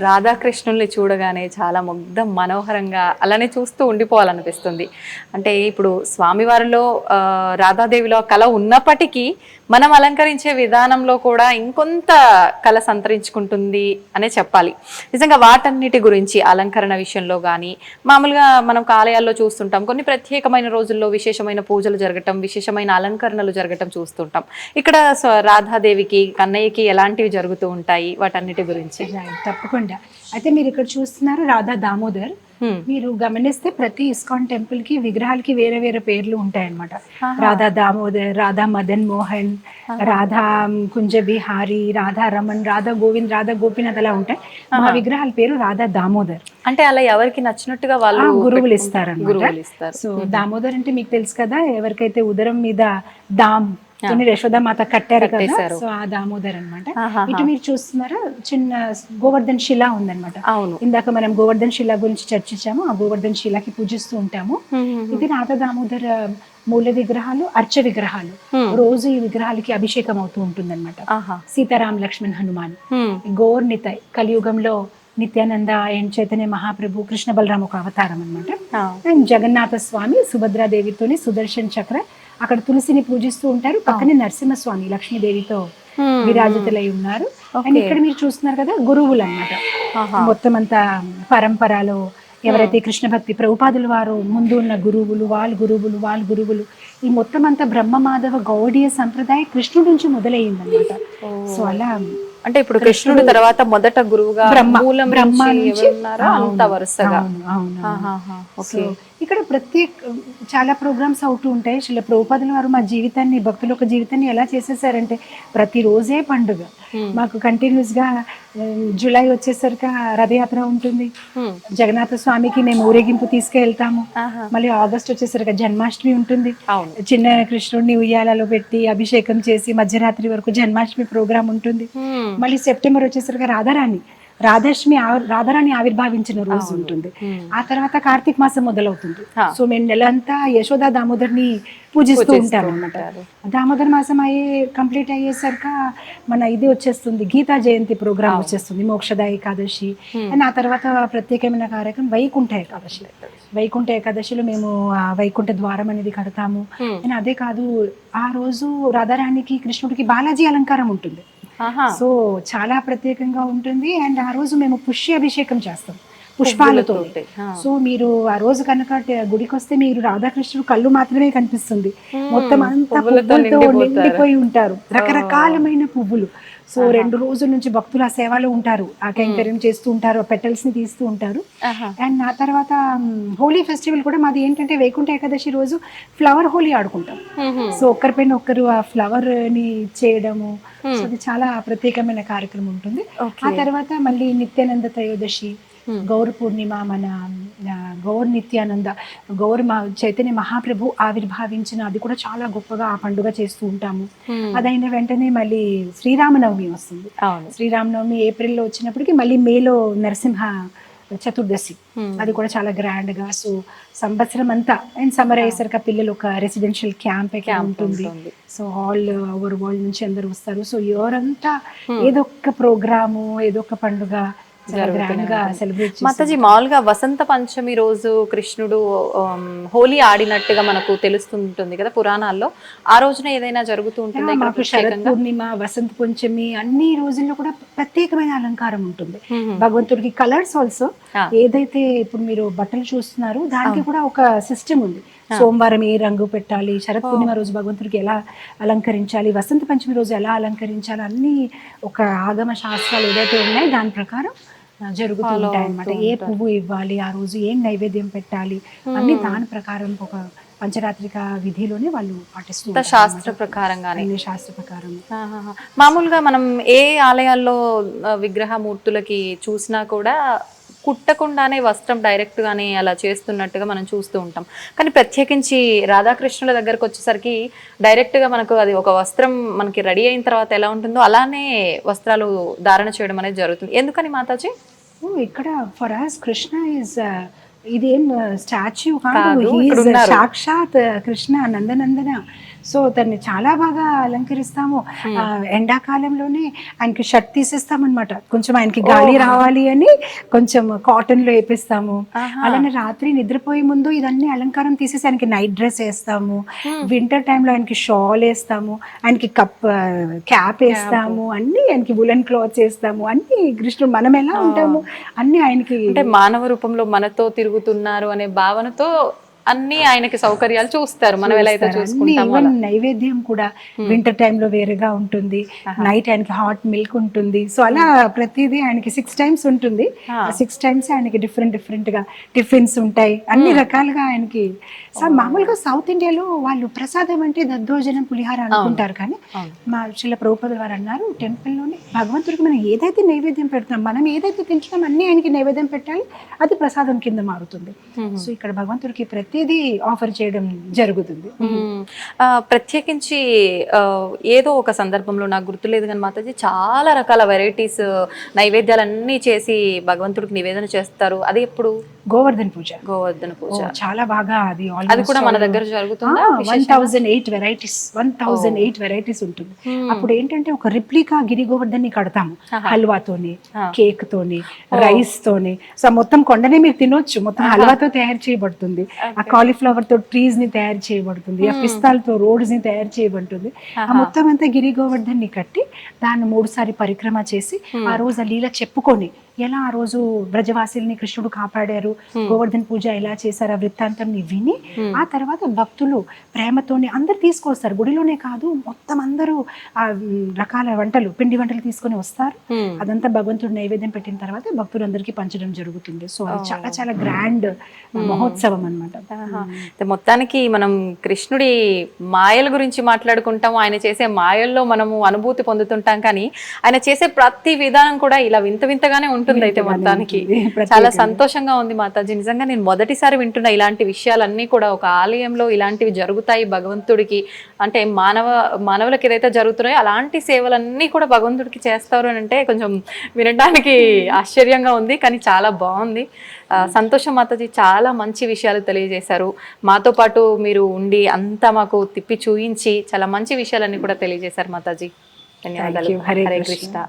Speaker 1: రాధాకృష్ణుల్ని చూడగానే చాలా ముగ్ధ మనోహరంగా అలానే చూస్తూ ఉండిపోవాలనిపిస్తుంది. అంటే ఇప్పుడు స్వామివారిలో రాధాదేవిలో కళ ఉన్నప్పటికీ మనం అలంకరించే విధానంలో కూడా ఇంకొంత కళ సంతరించుకుంటుంది అనే చెప్పాలి. నిజంగా వాటన్నిటి గురించి అలంకరణ విషయంలో కానీ మామూలుగా మనం ఆలయాల్లో చూస్తుంటాం, కొన్ని ప్రత్యేకమైన రోజుల్లో విశేషమైన పూజలు జరగటం, విశేషమైన అలంకరణలు జరగటం చూస్తుంటాం. ఇక్కడ రాధాదేవికి కన్నయ్యకి ఎలాంటివి జరుగుతూ ఉంటాయి వాటన్నిటి గురించి?
Speaker 2: తప్పకుండా. అయితే మీరు ఇక్కడ చూస్తున్నారు రాధా దామోదర్. మీరు గమనిస్తే ప్రతి ఇస్కాన్ టెంపుల్ కి విగ్రహాలకి వేరే వేరే పేర్లు ఉంటాయన్నమాట. రాధా దామోదర్, రాధా మదన్ మోహన్, రాధా కుంజ బిహారీ, రాధా రమణ్, రాధా గోవింద్, రాధా గోపీనాథ్ అలా ఉంటాయి. మా విగ్రహాల పేరు రాధా దామోదర్.
Speaker 1: అంటే అలా ఎవరికి నచ్చినట్టుగా వాళ్ళు
Speaker 2: గురువులు ఇస్తారు. సో దామోదర్ అంటే మీకు తెలుసు కదా, ఎవరికైతే ఉదరం మీద దామ్ యశోదామాత కట్టారు కదా, సో ఆ దామోదర్ అన్నమాట. ఇటు మీరు చూస్తున్నారా చిన్న గోవర్ధన్ శిల ఉందన్నమాట. ఇందాక మనం గోవర్ధన్ శిల గురించి చర్చించాము. ఆ గోవర్ధన్ శిలకి పూజిస్తూ ఉంటాము. ఇది రాధా దామోదర్ మూల విగ్రహాలు, అర్చ విగ్రహాలు. రోజు ఈ విగ్రహాలకి అభిషేకం అవుతూ ఉంటుందన్నమాట. సీతారాం లక్ష్మణ్ హనుమాన్, గోర్ నితాయ్ కలియుగంలో నిత్యానంద అండ్ చైతన్య మహాప్రభు, కృష్ణ బలరాం ఒక అవతారం అన్నమాట. అండ్ జగన్నాథ స్వామి సుభద్రాదేవితోని సుదర్శన్ చక్ర, అక్కడ తులసిని పూజిస్తూ ఉంటారు. పక్కనే నరసింహస్వామి లక్ష్మీదేవితో విరాజితులై ఉన్నారు. అండ్ ఇక్కడ మీరు చూస్తున్నారు కదా గురువులు అన్నమాట. మొత్తం అంతా పరంపరలో ఎవరైతే కృష్ణ భక్తి ప్రభుపాదుల వారు ముందు ఉన్న గురువులు, వాళ్ళ గురువులు ఈ మొత్తం అంతా బ్రహ్మ మాధవ గౌడీయ సంప్రదాయ కృష్ణుడి నుంచి మొదలయ్యిందన్నమాట. సో అలా
Speaker 1: అంటే ఇప్పుడు కృష్ణుడు తర్వాత మొదట గురువుగా బ్రహ్మ నుంచి అంత వరుసగా.
Speaker 2: ఇక్కడ చాలా ప్రోగ్రామ్స్ అవుతూ ఉంటాయి. శ్రీల ప్రభుపాదుల వారు మా జీవితాన్ని, భక్తుల యొక్క జీవితాన్ని ఎలా చేసేసారంటే ప్రతి రోజే పండుగ. మాకు కంటిన్యూస్ గా జూలై వచ్చేసరికి రథయాత్ర ఉంటుంది. జగన్నాథ స్వామికి మేము ఊరేగింపు తీసుకెళ్తాము. మళ్ళీ ఆగస్ట్ వచ్చేసరికి జన్మాష్టమి ఉంటుంది. చిన్న కృష్ణుడిని ఉయ్యాలలో పెట్టి అభిషేకం చేసి మధ్యరాత్రి వరకు జన్మాష్టమి ప్రోగ్రామ్ ఉంటుంది. మళ్ళీ సెప్టెంబర్ వచ్చేసరికి రాధారాణి ఆవిర్భావించిన రోజు ఉంటుంది. ఆ తర్వాత కార్తీక మాసం మొదలవుతుంది. సో మేము నెలంతా యశోదా దామోదర్ని పూజిస్తూ ఉంటారు అన్నమాట. దామోదర్ మాసం కంప్లీట్ అయ్యేసరికి మన ఇది వచ్చేస్తుంది, గీతా జయంతి ప్రోగ్రామ్ వచ్చేస్తుంది, మోక్షద ఏకాదశి. అండ్ ఆ తర్వాత ప్రత్యేకమైన కార్యక్రమం వైకుంఠ ఏకాదశి. వైకుంఠ ఏకాదశిలో మేము వైకుంఠ ద్వారం అనేది కడతాము. అండ్ అదే కాదు, ఆ రోజు రాధారాణికి కృష్ణుడికి బాలాజీ అలంకారం ఉంటుంది. సో చాలా ప్రత్యేకంగా ఉంటుంది. అండ్ ఆ రోజు మేము పుష్యాభిషేకం చేస్తాం పుష్పాలతో. సో మీరు ఆ రోజు కనుక గుడికి వస్తే మీరు రాధాకృష్ణుడు కళ్ళు మాత్రమే కనిపిస్తుంది, మొత్తం అంతా పువ్వులతో నిండిపోయి ఉంటారు, రకరకాలమైన పువ్వులు. సో 2 రోజుల నుంచి భక్తులు ఆ సేవలో ఉంటారు, ఆ కైంకర్యం చేస్తూ ఉంటారు, ఆ పెటల్స్ ని తీస్తూ ఉంటారు. అండ్ ఆ తర్వాత హోలీ ఫెస్టివల్ కూడా మాది ఏంటంటే వైకుంఠ ఏకాదశి రోజు ఫ్లవర్ హోలీ ఆడుకుంటాం. సో ఒక్కరిపైన ఒక్కరు ఆ ఫ్లవర్ ని చేయడము, సో అది చాలా ప్రత్యేకమైన కార్యక్రమం ఉంటుంది. ఆ తర్వాత మళ్ళీ నిత్యానంద త్రయోదశి, గౌర పూర్ణిమ, మన గౌర్ నిత్యానంద చైతన్య మహాప్రభు ఆవిర్భావించిన, అది కూడా చాలా గొప్పగా ఆ పండుగ చేస్తూ ఉంటాము. అదైన వెంటనే మళ్ళీ శ్రీరామనవమి వస్తుంది. శ్రీరామనవమి ఏప్రిల్లో వచ్చినప్పటికీ మళ్ళీ మేలో నరసింహ చతుర్దశి, అది కూడా చాలా గ్రాండ్ గా. సో సంవత్సరం అంతా అండ్ సమ్మర్ అయ్యేసరికి పిల్లలు ఒక రెసిడెన్షియల్ క్యాంప్ ఉంటుంది. సో ఆల్ ఓవర్ వరల్డ్ నుంచి అందరు వస్తారు. సో ఇయర్ అంతా ఏదో ఒక ప్రోగ్రాము, ఏదో ఒక పండుగ
Speaker 1: మాతాజీ. మామూలుగా వసంత పంచమి రోజు కృష్ణుడు హోలీ ఆడినట్టుగా మనకు తెలుస్తుంటుంది కదా పురాణాల్లో. ఆ రోజున ఏదైనా జరుగుతూ ఉంటుంది?
Speaker 2: మాకు శరత్ పూర్ణిమ, వసంత పంచమి అన్ని రోజుల్లో కూడా ప్రత్యేకమైన అలంకారం ఉంటుంది. భగవంతుడికి కలర్స్ ఆల్సో, ఏదైతే ఇప్పుడు మీరు బట్టలు చూస్తున్నారు దానికి కూడా ఒక సిస్టమ్ ఉంది. సోమవారం ఏ రంగు పెట్టాలి, శరత్ పూర్ణిమ రోజు భగవంతుడికి ఎలా అలంకరించాలి, వసంత పంచమి రోజు ఎలా అలంకరించాలి, అన్ని ఒక ఆగమ శాస్త్రాలు ఏదైతే ఉన్నాయో దాని ప్రకారం జరుగుతూ ఉంటాయి అన్నమాట. ఏ పువ్వు ఇవ్వాలి, ఆ రోజు ఏం నైవేద్యం పెట్టాలి, అన్ని దాని ప్రకారం ఒక పంచరాత్రిక విధిలోనే వాళ్ళు పాటిస్తూ
Speaker 1: అంత శాస్త్ర ప్రకారంగానే.
Speaker 2: అన్ని శాస్త్ర ప్రకారం.
Speaker 1: మామూలుగా మనం ఏ ఆలయాల్లో విగ్రహమూర్తులకి చూసినా కూడా కుట్టకుండానే వస్త్రం డైరెక్ట్ గానే అలా చేస్తున్నట్టుగా మనం చూస్తూ ఉంటాం. కానీ ప్రత్యేకించి రాధాకృష్ణుల దగ్గరకు వచ్చేసరికి డైరెక్ట్ గా మనకు అది ఒక వస్త్రం మనకి రెడీ అయిన తర్వాత ఎలా ఉంటుందో అలానే వస్త్రాలు ధారణ చేయడం అనేది జరుగుతుంది. ఎందుకని మాతాజీ?
Speaker 2: ఇక్కడ ఫర్ అస్ కృష్ణ ఇస్ ఇదేం స్టాచ్యూ కాదు,
Speaker 1: కాదు,
Speaker 2: he
Speaker 1: ఇక్కడ
Speaker 2: is
Speaker 1: ఉన్నారు.
Speaker 2: సాక్షాత్ కృష్ణ నందనందన. సో తన్ని చాలా బాగా అలంకరిస్తాము. ఎండాకాలంలోనే ఆయనకి షర్ట్ తీసేస్తామన్నమాట, కొంచెం ఆయనకి గాలి రావాలి అని కొంచెం కాటన్ లో వేపిస్తాము. అలానే రాత్రి నిద్రపోయే ముందు ఇదన్నీ అలంకారం తీసేసి ఆయనకి నైట్ డ్రెస్ వేస్తాము. వింటర్ టైంలో ఆయనకి షాల్ వేస్తాము, ఆయనకి క్యాప్ వేస్తాము, అన్ని ఆయనకి వులెన్ క్లాత్స్ వేస్తాము. అన్ని కృష్ణుడు మనం ఎలా ఉంటాము అన్ని ఆయనకి,
Speaker 1: అంటే మానవ రూపంలో మనతో తిరుగుతున్నారు అనే భావనతో అన్ని ఆయనకి సౌకర్యాలు చూస్తారు, మనం ఎలా అయితే చూసుకుంటామో.
Speaker 2: ఈవెన్ నైవేద్యం కూడా వింటర్ టైంలో వేరేగా ఉంటుంది, నైట్ ఆయనకి హాట్ మిల్క్ ఉంటుంది. సో అలా ప్రతిదీ ఆయనకి 6 times ఉంటుంది. 6 times ఆయనకి డిఫరెంట్ గా టిఫిన్స్ ఉంటాయి, అన్ని రకాలుగా ఆయనకి. సో మామూలుగా సౌత్ ఇండియాలో వాళ్ళు ప్రసాదం అంటే దద్దోజనం పులిహార అనుకుంటారు, కానీ మా శిల ప్రభుపాదుల వారు అన్నారు టెంపుల్లోనే భగవంతుడికి మనం ఏదైతే నైవేద్యం పెడతాం, మనం ఏదైతే తింటున్నాం అన్ని ఆయనకి నైవేద్యం పెట్టాలి, అది ప్రసాదం కింద మారుతుంది. సో ఇక్కడ భగవంతుడికి ప్రతిదీ ఆఫర్ చేయడం జరుగుతుంది.
Speaker 1: ప్రత్యేకించి ఏదో ఒక సందర్భంలో నాకు గుర్తులేదు కానీ మాతాజీ చాలా రకాల వెరైటీస్ నైవేద్యాలన్నీ చేసి భగవంతుడికి నివేదన చేస్తారు. అది ఎప్పుడు?
Speaker 2: గోవర్ధన పూజ.
Speaker 1: గోవర్ధన పూజ
Speaker 2: చాలా బాగా
Speaker 1: అది కూడా మన దగ్గర జరుగుతుందా?
Speaker 2: 1008 వెరైటీస్ ఉంటుంది. అప్పుడు ఏంటంటే ఒక రిప్లికా గిరి గోవర్ధన్ కడతాము, హల్వాతోని, కేక్ తోని, రైస్ తోని. సో మొత్తం కొండనే మీరు తినొచ్చు, మొత్తం హల్వాతో తయారు చేయబడుతుంది. ఆ కాలీఫ్లవర్ తో ట్రీస్ ని తయారు చేయబడుతుంది, ఆ పిస్తాలతో రోడ్స్ ని తయారు చేయబడుతుంది. ఆ మొత్తం అంతా గిరి గోవర్ధన్ ని కట్టి దాన్ని 3 సారి పరిక్రమ చేసి ఆ రోజు ఆ లీల చెప్పుకొని ఎలా ఆ రోజు బ్రజవాసిల్ని కృష్ణుడు కాపాడారు, గోవర్ధన్ పూజ ఎలా చేశారు, ఆ వృత్తాంతం విని ఆ తర్వాత భక్తులు ప్రేమతోని అందరు తీసుకొస్తారు. గుడిలోనే కాదు, మొత్తం అందరూ ఆ రకాల వంటలు, పిండి వంటలు తీసుకొని వస్తారు. అదంతా భగవంతుడు నైవేద్యం పెట్టిన తర్వాత భక్తులు అందరికీ పంచడం జరుగుతుంది. సో అది చాలా చాలా గ్రాండ్ మహోత్సవం అన్నమాట.
Speaker 1: మొత్తానికి మనం కృష్ణుడి మాయల గురించి మాట్లాడుకుంటాం, ఆయన చేసే మాయల్లో మనము అనుభూతి పొందుతుంటాం, కానీ ఆయన చేసే ప్రతి విధానం కూడా ఇలా వింత వింతగానే ఉంటుంది. అయితే మొత్తానికి చాలా సంతోషంగా ఉంది మాతాజీ. నిజంగా నేను మొదటిసారి వింటున్న ఇలాంటి విషయాలన్నీ కూడా. ఒక ఆలయంలో ఇలాంటివి జరుగుతాయి భగవంతుడికి, అంటే మానవులకి ఏదైతే జరుగుతున్నాయో అలాంటి సేవలన్నీ కూడా భగవంతుడికి చేస్తారు అని అంటే కొంచెం వినడానికి ఆశ్చర్యంగా ఉంది, కానీ చాలా బాగుంది. సంతోషం మాతాజీ, చాలా మంచి విషయాలు తెలియజేశారు. మాతో పాటు మీరు ఉండి అంతా మాకు తిప్పి చూయించి చాలా మంచి విషయాలన్నీ కూడా తెలియజేశారు మాతాజీ. ధన్యవాదాలు. హరే కృష్ణ.